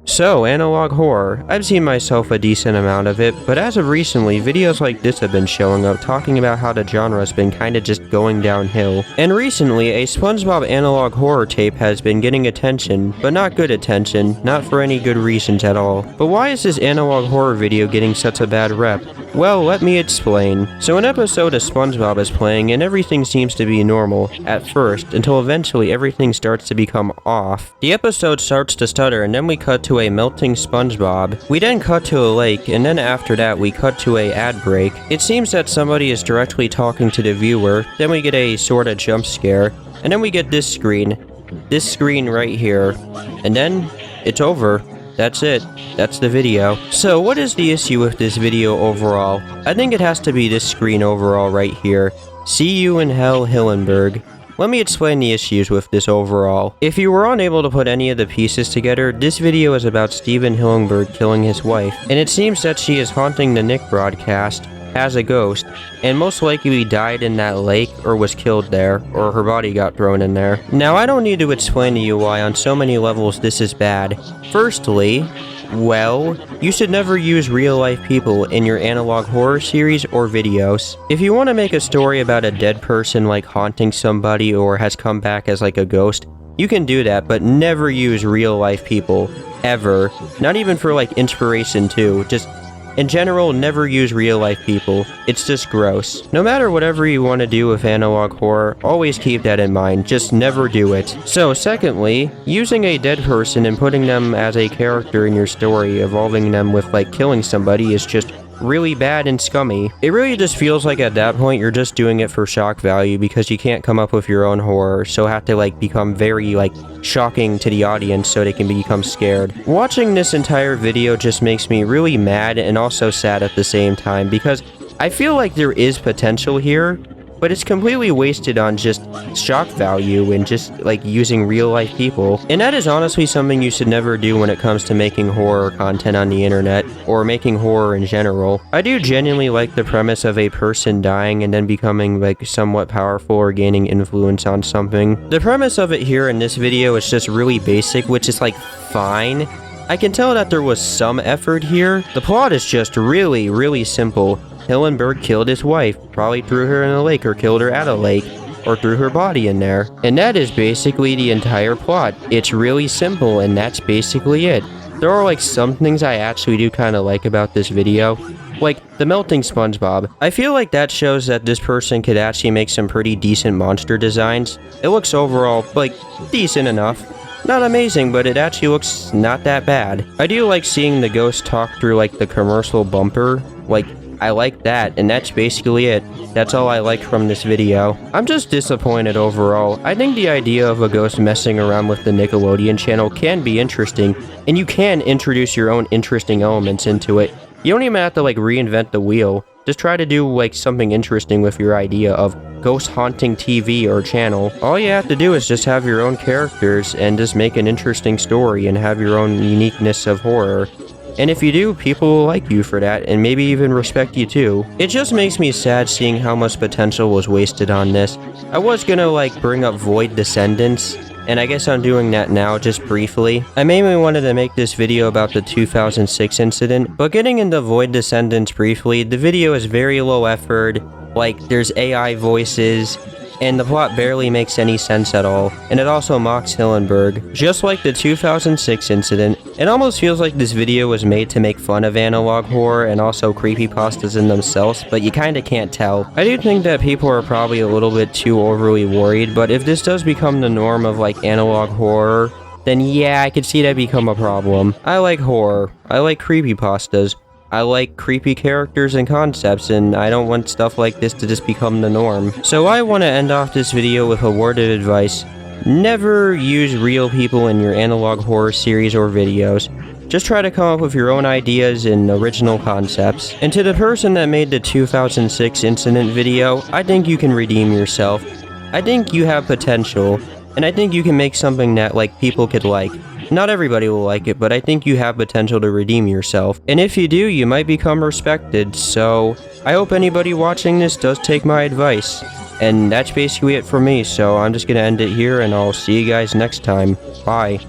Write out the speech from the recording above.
So, analog horror. I've seen myself a decent amount of it, but as of recently, videos like this have been showing up talking about how the genre's been kinda just going downhill. And recently, a SpongeBob analog horror tape has been getting attention, but not good attention, not for any good reasons at all. But why is this analog horror video getting such a bad rep? Well, let me explain. So an episode of SpongeBob is playing and everything seems to be normal, at first, until eventually everything starts to become off. The episode starts to stutter and then we cut to a melting SpongeBob. We then cut to a lake, and then after that we cut to a ad break. It seems that somebody is directly talking to the viewer, then we get a sorta jump scare, and then we get this screen right here, and then it's over. That's it. That's the video. So what is the issue with this video overall? I think it has to be this screen overall right here. See you in hell, Hillenburg. Let me explain the issues with this overall. If you were unable to put any of the pieces together, this video is about Stephen Hillenburg killing his wife, and it seems that she is haunting the Nick broadcast as a ghost, and most likely died in that lake or was killed there, or her body got thrown in there. Now, I don't need to explain to you why on so many levels this is bad. Firstly, well, you should never use real-life people in your analog horror series or videos. If you want to make a story about a dead person like haunting somebody or has come back as like a ghost, you can do that, but never use real-life people. Ever. Not even for like inspiration too. Just in general, never use real-life people. It's just gross. No matter whatever you want to do with analog horror, always keep that in mind. Just never do it. So, secondly, using a dead person and putting them as a character in your story, involving them with, like, killing somebody is just really bad and scummy. It really just feels like at that point you're just doing it for shock value because you can't come up with your own horror, so have to like become very like shocking to the audience so they can become scared. Watching this entire video just makes me really mad and also sad at the same time because I feel like there is potential here, but it's completely wasted on just shock value and just like using real life people. And that is honestly something you should never do when it comes to making horror content on the internet, or making horror in general. I do genuinely like the premise of a person dying and then becoming like somewhat powerful or gaining influence on something. The premise of it here in this video is just really basic, which is like fine. I can tell that there was some effort here. The plot is just really simple. Hillenburg killed his wife, probably threw her in a lake or killed her at a lake, or threw her body in there. And that is basically the entire plot. It's really simple, and that's basically it. There are like some things I actually do kind of like about this video, like the melting SpongeBob. I feel like that shows that this person could actually make some pretty decent monster designs. It looks overall like decent enough. Not amazing, but it actually looks not that bad. I do like seeing the ghost talk through like the commercial bumper. Like, I like that, and that's basically it. That's all I like from this video. I'm just disappointed overall. I think the idea of a ghost messing around with the Nickelodeon channel can be interesting, and you can introduce your own interesting elements into it. You don't even have to like reinvent the wheel. Just try to do like something interesting with your idea of ghost haunting TV or channel. All you have to do is just have your own characters and just make an interesting story and have your own uniqueness of horror. And if you do, people will like you for that, and maybe even respect you too. It just makes me sad seeing how much potential was wasted on this. I was gonna like bring up Void Descendants, and I guess I'm doing that now just briefly. I mainly wanted to make this video about the 2006 incident, but getting into Void Descendants briefly, the video is very low effort, like there's AI voices, and the plot barely makes any sense at all, and it also mocks Hillenburg. Just like the 2006 incident, it almost feels like this video was made to make fun of analog horror and also creepypastas in themselves, but you kinda can't tell. I do think that people are probably a little bit too overly worried, but if this does become the norm of like analog horror, then yeah, I could see that become a problem. I like horror. I like creepypastas. I like creepy characters and concepts, and I don't want stuff like this to just become the norm. So I want to end off this video with a word of advice. Never use real people in your analog horror series or videos. Just try to come up with your own ideas and original concepts. And to the person that made the 2006 incident video, I think you can redeem yourself. I think you have potential, and I think you can make something that like people could like. Not everybody will like it, but I think you have potential to redeem yourself. And if you do, you might become respected, so I hope anybody watching this does take my advice. And that's basically it for me, so I'm just gonna end it here, and I'll see you guys next time. Bye.